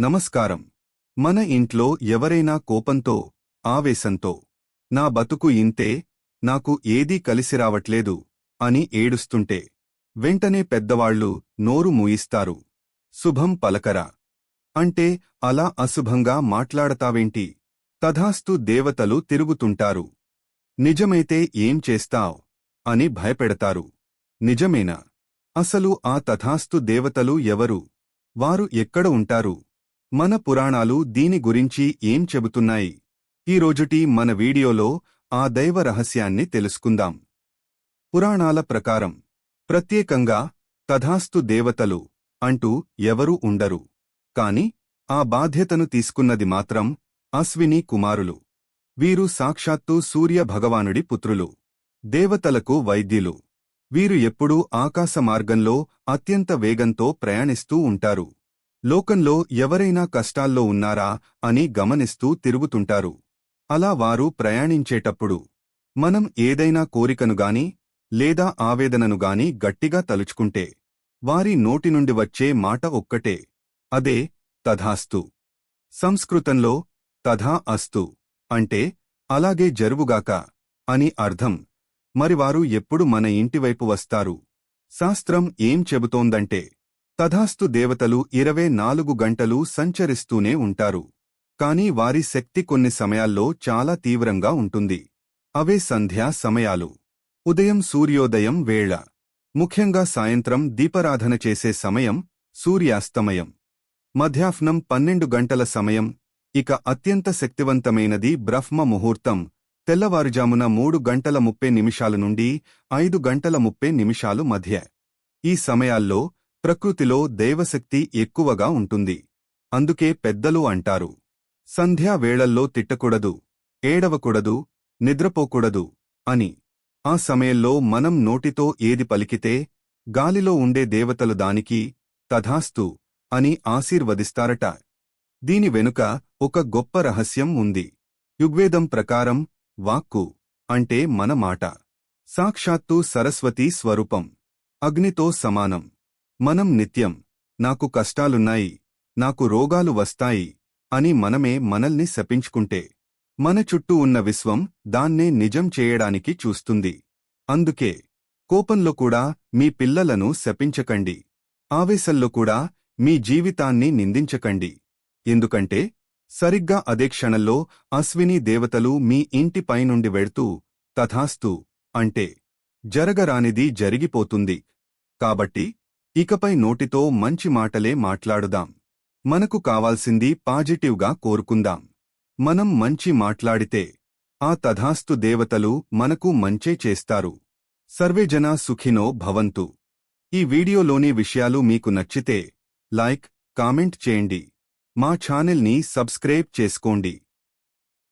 నమస్కారం. మన ఇంట్లో ఎవరైనా కోపంతో, ఆవేశంతో నా బతుకు ఇంతే, నాకు ఏదీ కలిసిరావట్లేదు అని ఏడుస్తుంటే వెంటనే పెద్దవాళ్లు నోరు మూయిస్తారు. శుభం పలకరా అంటే అలా అశుభంగా మాట్లాడతావేంటి? తథాస్తు దేవతలు తిరుగుతుంటారు. నిజమైతే ఏం చేస్తావ్ అని భయపెడతారు. నిజమేనా? అసలు ఆ తథాస్తు దేవతలు ఎవరు? వారు ఎక్కడ ఉంటారు? మన పురాణాలు దీని గురించి ఏం చెబుతున్నాయి? ఈరోజుటి మన వీడియోలో ఆ దైవ రహస్యాన్ని తెలుసుకుందాం. పురాణాల ప్రకారం ప్రత్యేకంగా తథాస్తు దేవతలు అంటూ ఎవరూ ఉండరు. కాని ఆ బాధ్యతను తీసుకున్నది మాత్రం అశ్విని కుమారులు. వీరు సాక్షాత్తు సూర్య భగవానుడి పుత్రులు. దేవతలకు వైద్యులు. వీరు ఎప్పుడూ ఆకాశ మార్గంలో అత్యంత వేగంతో ప్రయాణిస్తూ ఉంటారు. లోకంలో ఎవరైనా కష్టాల్లో ఉన్నారా అని గమనిస్తూ తిరుగుతుంటారు. అలా వారు ప్రయాణించేటప్పుడు మనం ఏదైనా కోరికనుగాని లేదా ఆవేదననుగాని గట్టిగా తలుచుకుంటే వారి నోటి నుండి వచ్చే మాట ఒక్కటే, అదే తథాస్తు. సంస్కృతంలో తథా అస్తు అంటే అలాగే జరుగుగాక అని అర్థం. మరి వారు ఎప్పుడు మన ఇంటివైపు వస్తారు? శాస్త్రం ఏం చెబుతోందంటే తథాస్తు దేవతలు 24 గంటలు సంచరిస్తూనే ఉంటారు. కాని వారి శక్తి కొన్ని సమయాల్లో చాలా తీవ్రంగా ఉంటుంది. అవే సంధ్యా సమయాలు, ఉదయం సూర్యోదయం వేళ, ముఖ్యంగా సాయంత్రం దీపారాధన చేసే సమయం, సూర్యాస్తమయం, మధ్యాహ్నం 12 గంటల సమయం, ఇక అత్యంత శక్తివంతమైనది బ్రహ్మ ముహూర్తం, తెల్లవారుజామున 3 గంటల 30 నిమిషాల నుండి 5 గంటల 30 నిమిషాలు మధ్య. ఈ సమయాల్లో ప్రకృతిలో దైవశక్తి ఎక్కువగా ఉంటుంది. అందుకే పెద్దలు అంటారు, సంధ్యా వేళల్లో తిట్టకూడదు, ఏడవకూడదు, నిద్రపోకూడదు అని. ఆ సమయంలో మనం నోటితో ఏది పలికితే గాలిలో ఉండే దేవతలు దానికి తథాస్తు అని ఆశీర్వదిస్తారట. దీని వెనుక ఒక గొప్ప రహస్యం ఉంది. ఋగ్వేదం ప్రకారం వాక్కు అంటే మన మాట సాక్షాత్తు సరస్వతీ స్వరూపం, అగ్నితో సమానం. మనం నిత్యం నాకు కష్టాలున్నాయి, నాకు రోగాలు వస్తాయి అని మనమే మనల్ని శపించుకుంటే మన చుట్టూ ఉన్న విశ్వం దాన్నే నిజం చేయడానికి చూస్తుంది. అందుకే కోపంలో కూడా మీ పిల్లలను శపించకండి, ఆవేశంలో కూడా మీ జీవితాన్ని నిందించకండి. ఎందుకంటే సరిగ్గా అదే క్షణంలో అశ్విని దేవతలు మీ ఇంటి పైనుండి వెళ్తూ తథాస్తు అంటే జరగరానిది జరిగిపోతుంది. కాబట్టి ఇకపై నోటితో మంచి మాటలే మాట్లాడుదాం. మనకు కావాల్సింది పాజిటివ్గా కోరుకుందాం. మనం మంచి మాట్లాడితే ఆ తథాస్తు దేవతలు మనకు మంచే చేస్తారు. సర్వేజనా సుఖినో భవంతు. ఈ వీడియోలోని విషయాలు మీకు నచ్చితే లైక్, కామెంట్ చేయండి. మా ఛానల్ని సబ్స్క్రైబ్ చేసుకోండి.